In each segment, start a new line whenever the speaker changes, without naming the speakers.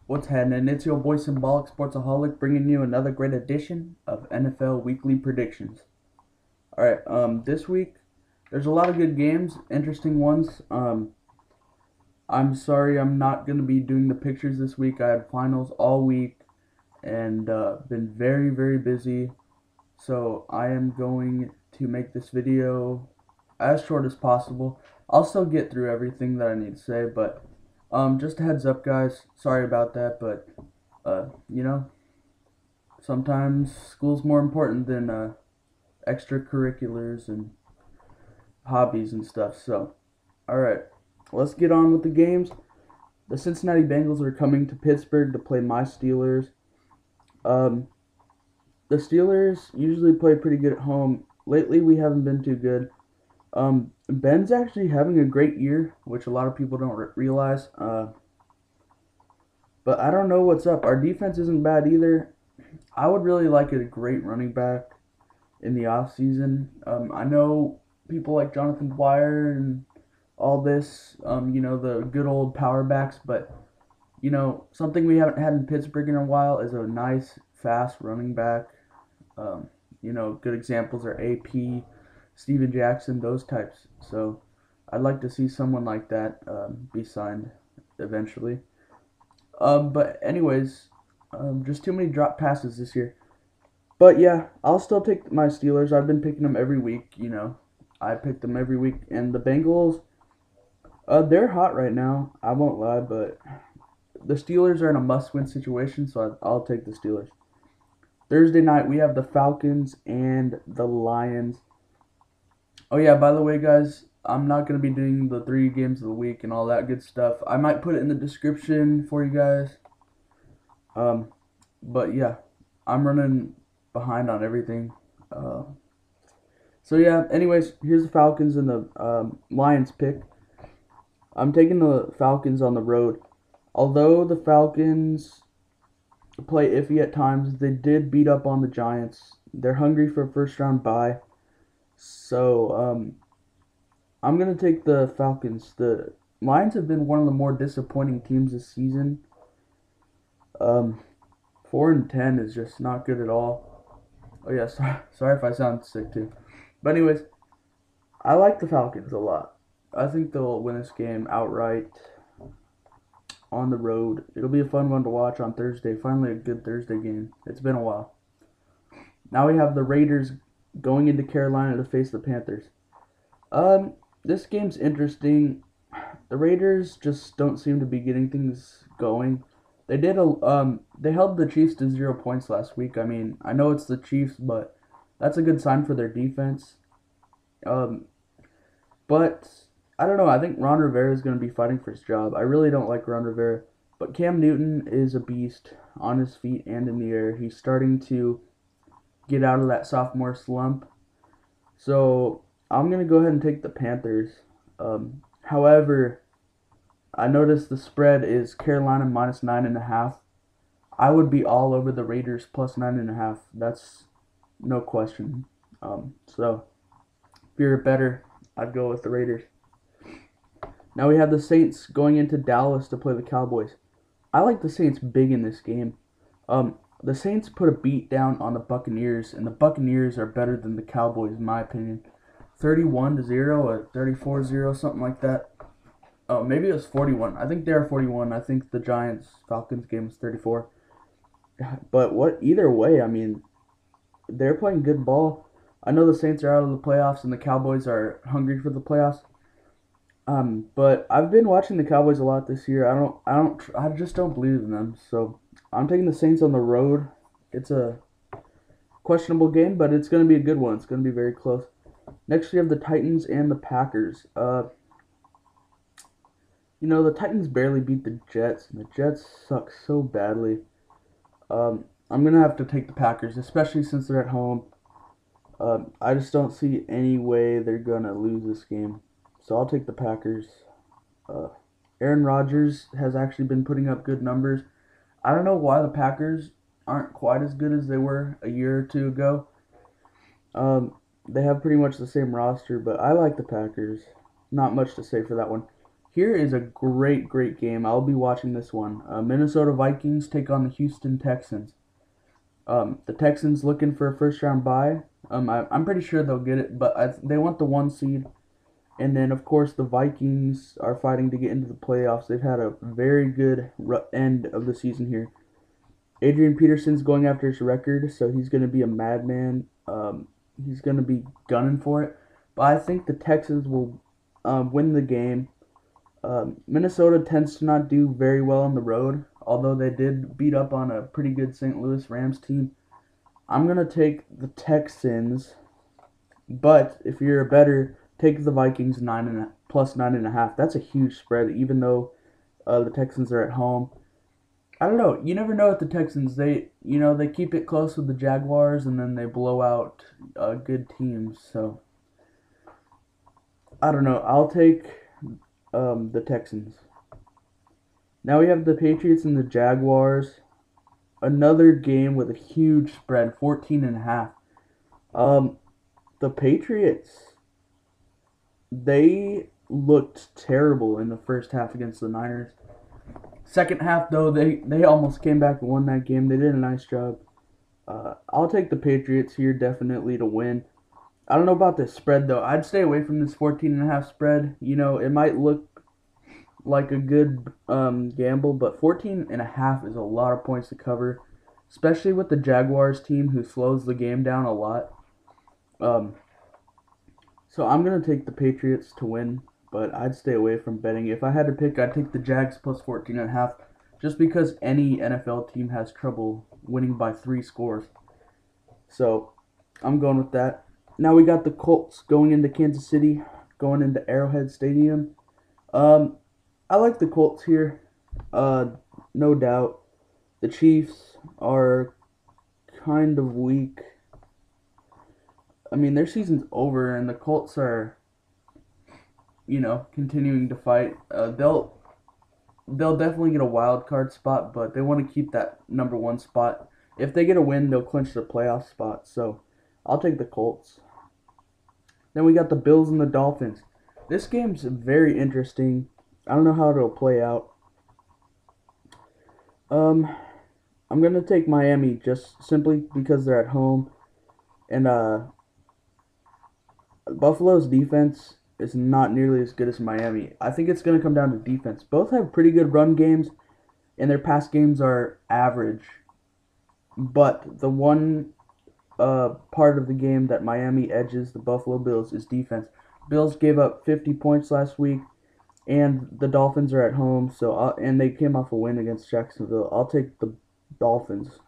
What's happening? It's your boy SymbolicSportsaholic bringing you another great edition of NFL Weekly Predictions. Alright, this week there's a lot of good games, interesting ones. I'm sorry I'm not going to be doing the pictures this week. I had finals all week and been very, very busy. So I am going to make this video as short as possible. I'll still get through everything that I need to say, but just a heads up, guys. Sorry about that, but sometimes school's more important than extracurriculars and hobbies and stuff. So, all right, let's get on with the games. The Cincinnati Bengals are coming to Pittsburgh to play my Steelers. The Steelers usually play pretty good at home. Lately, we haven't been too good. Ben's actually having a great year, which a lot of people don't realize. But I don't know what's up. Our defense isn't bad either. I would really like a great running back in the offseason. I know people like Jonathan Dwyer and all this, the good old power backs, but, something we haven't had in Pittsburgh in a while is a nice, fast running back. Good examples are AP, Steven Jackson, those types. So I'd like to see someone like that be signed eventually. But anyways, just too many drop passes this year. But yeah, I'll still take my Steelers. I've been picking them every week. I pick them every week. And the Bengals, they're hot right now. I won't lie, but the Steelers are in a must-win situation, so I'll take the Steelers. Thursday night, we have the Falcons and the Lions. Oh yeah, by the way, guys, I'm not going to be doing the 3 games of the week and all that good stuff. I might put it in the description for you guys. But yeah, I'm running behind on everything. So yeah, anyways, here's the Falcons and the Lions pick. I'm taking the Falcons on the road. Although the Falcons play iffy at times, they did beat up on the Giants. They're hungry for a first-round bye. So, I'm going to take the Falcons. The Lions have been one of the more disappointing teams this season. 4-10 is just not good at all. Oh yeah, sorry if I sound sick too. But anyways, I like the Falcons a lot. I think they'll win this game outright on the road. It'll be a fun one to watch on Thursday. Finally a good Thursday game. It's been a while. Now we have the Raiders going into Carolina to face the Panthers. This game's interesting. The Raiders just don't seem to be getting things going. They held the Chiefs to 0 points last week. I mean, I know it's the Chiefs, but that's a good sign for their defense. But I don't know. I think Ron Rivera is going to be fighting for his job. I really don't like Ron Rivera, but Cam Newton is a beast on his feet and in the air. He's starting to get out of that sophomore slump. So I'm going to go ahead and take the Panthers. However, I noticed the spread is Carolina minus 9.5. I would be all over the Raiders plus 9.5. That's no question. So if you're better, I'd go with the Raiders. Now we have the Saints going into Dallas to play the Cowboys. I like the Saints big in this game. The Saints put a beat down on the Buccaneers, and the Buccaneers are better than the Cowboys in my opinion. 31-0 or 34-0, something like that. Oh, maybe it was 41. I think they were 41. I think the Giants-Falcons game was 34. But either way, I mean, they're playing good ball. I know the Saints are out of the playoffs and the Cowboys are hungry for the playoffs. But I've been watching the Cowboys a lot this year. I just don't believe in them. So I'm taking the Saints on the road. It's a questionable game, but it's going to be a good one. It's going to be very close. Next, we have the Titans and the Packers. The Titans barely beat the Jets, and the Jets suck so badly. I'm going to have to take the Packers, especially since they're at home. I just don't see any way they're going to lose this game. So I'll take the Packers. Aaron Rodgers has actually been putting up good numbers. I don't know why the Packers aren't quite as good as they were a year or two ago. They have pretty much the same roster, but I like the Packers. Not much to say for that one. Here is a great game. I'll be watching this one. Minnesota Vikings take on the Houston Texans. The Texans looking for a first round bye. I'm pretty sure they'll get it, but they want the 1 seed. And then, of course, the Vikings are fighting to get into the playoffs. They've had a very good end of the season here. Adrian Peterson's going after his record, so he's going to be a madman. He's going to be gunning for it. But I think the Texans will win the game. Minnesota tends to not do very well on the road, although they did beat up on a pretty good St. Louis Rams team. I'm going to take the Texans, but if you're a bettor, take the Vikings plus 9.5. That's a huge spread, even though the Texans are at home. I don't know. You never know with the Texans. They keep it close with the Jaguars, and then they blow out good teams. So I don't know. I'll take the Texans. Now we have the Patriots and the Jaguars. Another game with a huge spread, 14.5. The Patriots, they looked terrible in the first half against the Niners. Second half, though, they almost came back and won that game. They did a nice job. I'll take the Patriots here definitely to win. I don't know about this spread, though. I'd stay away from this 14.5 spread. It might look like a good gamble, but 14.5 is a lot of points to cover, especially with the Jaguars team who slows the game down a lot. So I'm going to take the Patriots to win, but I'd stay away from betting. If I had to pick, I'd take the Jags plus 14.5, just because any NFL team has trouble winning by 3 scores. So I'm going with that. Now we got the Colts going into Kansas City, going into Arrowhead Stadium. I like the Colts here, no doubt. The Chiefs are kind of weak. I mean, their season's over, and the Colts are, continuing to fight. They'll definitely get a wild card spot, but they want to keep that number 1 spot. If they get a win, they'll clinch the playoff spot. So I'll take the Colts. Then we got the Bills and the Dolphins. This game's very interesting. I don't know how it'll play out. I'm gonna take Miami just simply because they're at home, and Buffalo's defense is not nearly as good as Miami. I think it's gonna come down to defense. Both have pretty good run games, and their pass games are average. But the one part of the game that Miami edges the Buffalo Bills is defense. Bills gave up 50 points last week, and the Dolphins are at home, and they came off a win against Jacksonville. I'll take the Dolphins.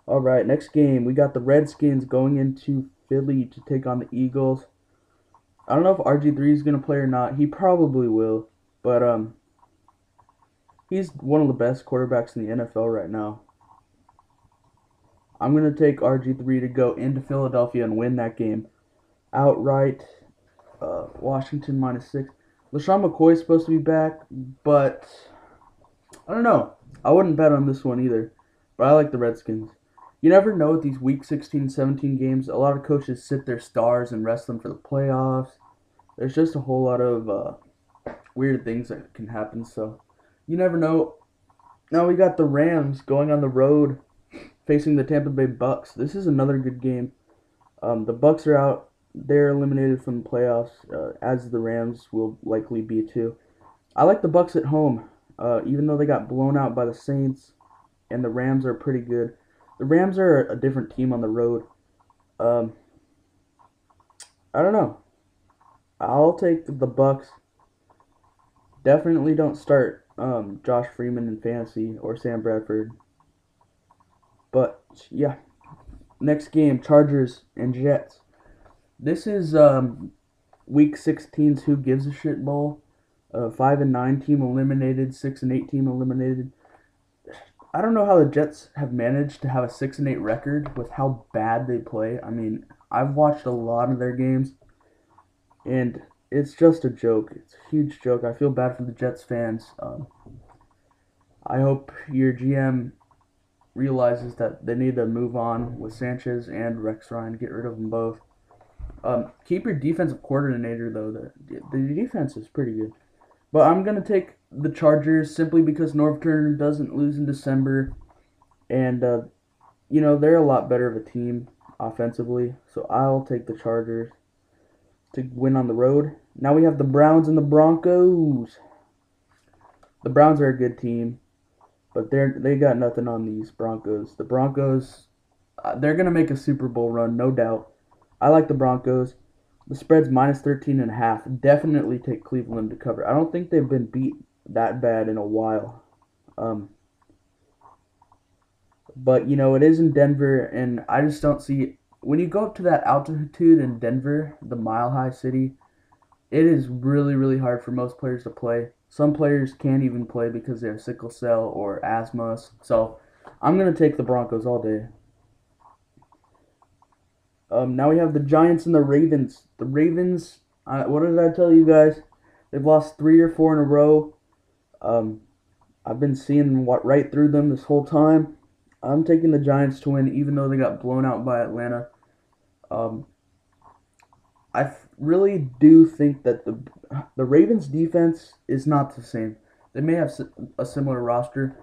All right, next game, we got the Redskins going into Philly to take on the Eagles. I don't know if RG3 is going to play or not. He probably will, but he's one of the best quarterbacks in the NFL right now. I'm going to take RG3 to go into Philadelphia and win that game outright. Washington -6. LaShawn McCoy is supposed to be back, but I don't know. I wouldn't bet on this one either, but I like the Redskins. You never know with these Week 16, 17 games. A lot of coaches sit their stars and rest them for the playoffs. There's just a whole lot of weird things that can happen, so you never know. Now we got the Rams going on the road facing the Tampa Bay Bucks. This is another good game. The Bucks are out. They're eliminated from the playoffs, as the Rams will likely be too. I like the Bucks at home, even though they got blown out by the Saints, and the Rams are pretty good. The Rams are a different team on the road. I don't know. I'll take the Bucks. Definitely don't start Josh Freeman in fantasy or Sam Bradford. But yeah, next game, Chargers and Jets. This is Week 16's Who Gives a Shit Bowl. 5-9 team eliminated, 6-8 team eliminated. I don't know how the Jets have managed to have a 6-8 record with how bad they play. I mean, I've watched a lot of their games, and it's just a joke. It's a huge joke. I feel bad for the Jets fans. I hope your GM realizes that they need to move on with Sanchez and Rex Ryan, get rid of them both. Keep your defensive coordinator though. The defense is pretty good. But I'm gonna take the Chargers simply because Norv Turner doesn't lose in December, and they're a lot better of a team offensively. So I'll take the Chargers to win on the road. Now we have the Browns and the Broncos. The Browns are a good team, but they got nothing on these Broncos. The Broncos, they're gonna make a Super Bowl run, no doubt. I like the Broncos. The spread's minus 13.5. Definitely take Cleveland to cover. I don't think they've been beat that bad in a while. But it is in Denver, and I just don't see when you go up to that altitude in Denver, the Mile High City. It is really, really hard for most players to play. Some players can't even play because they have sickle cell or asthma. So I'm going to take the Broncos all day. Now we have the Giants and the Ravens. The Ravens, what did I tell you guys? They've lost 3 or 4 in a row. I've been seeing right through them this whole time. I'm taking the Giants to win, even though they got blown out by Atlanta. I really do think that the Ravens defense is not the same. They may have a similar roster,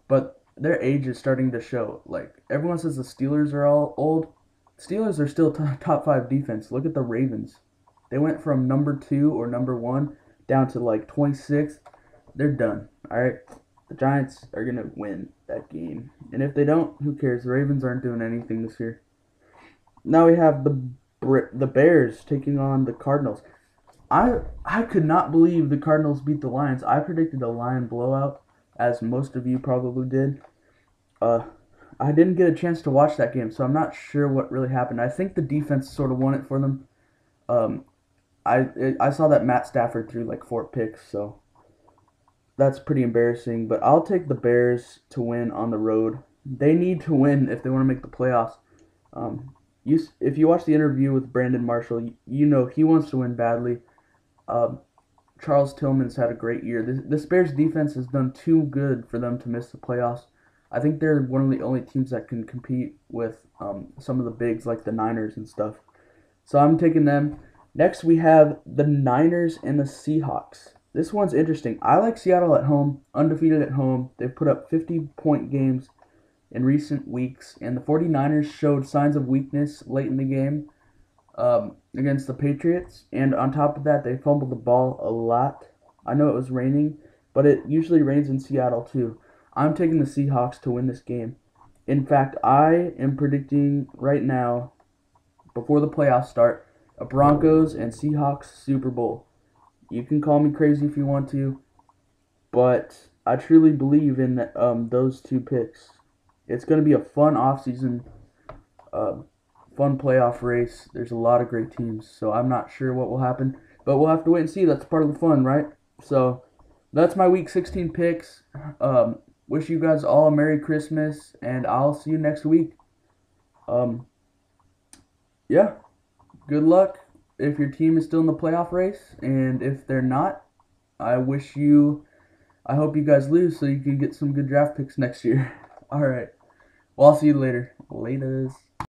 but their age is starting to show. Like, everyone says the Steelers are all old. Steelers are still top 5 defense. Look at the Ravens. They went from number 2 or number 1 down to like 26th. They're done. All right. The Giants are going to win that game. And if they don't, who cares? The Ravens aren't doing anything this year. Now we have the Bears taking on the Cardinals. I could not believe the Cardinals beat the Lions. I predicted a Lion blowout, as most of you probably did. I didn't get a chance to watch that game, so I'm not sure what really happened. I think the defense sort of won it for them. I saw that Matt Stafford threw like 4 picks, so that's pretty embarrassing. But I'll take the Bears to win on the road. They need to win if they want to make the playoffs. If you watch the interview with Brandon Marshall, you know he wants to win badly. Charles Tillman's had a great year. This Bears defense has done too good for them to miss the playoffs. I think they're one of the only teams that can compete with some of the bigs like the Niners and stuff. So I'm taking them. Next we have the Niners and the Seahawks. This one's interesting. I like Seattle at home, undefeated at home. They've put up 50-point games in recent weeks, and the 49ers showed signs of weakness late in the game against the Patriots, and on top of that, they fumbled the ball a lot. I know it was raining, but it usually rains in Seattle too. I'm taking the Seahawks to win this game. In fact, I am predicting right now, before the playoffs start, a Broncos and Seahawks Super Bowl. You can call me crazy if you want to, but I truly believe in those 2 picks. It's going to be a fun offseason, fun playoff race. There's a lot of great teams, so I'm not sure what will happen, but we'll have to wait and see. That's part of the fun, right? So that's my Week 16 picks. Wish you guys all a Merry Christmas, and I'll see you next week. Yeah, good luck if your team is still in the playoff race, and if they're not, I hope you guys lose so you can get some good draft picks next year. All right. Well, I'll see you later. Laters.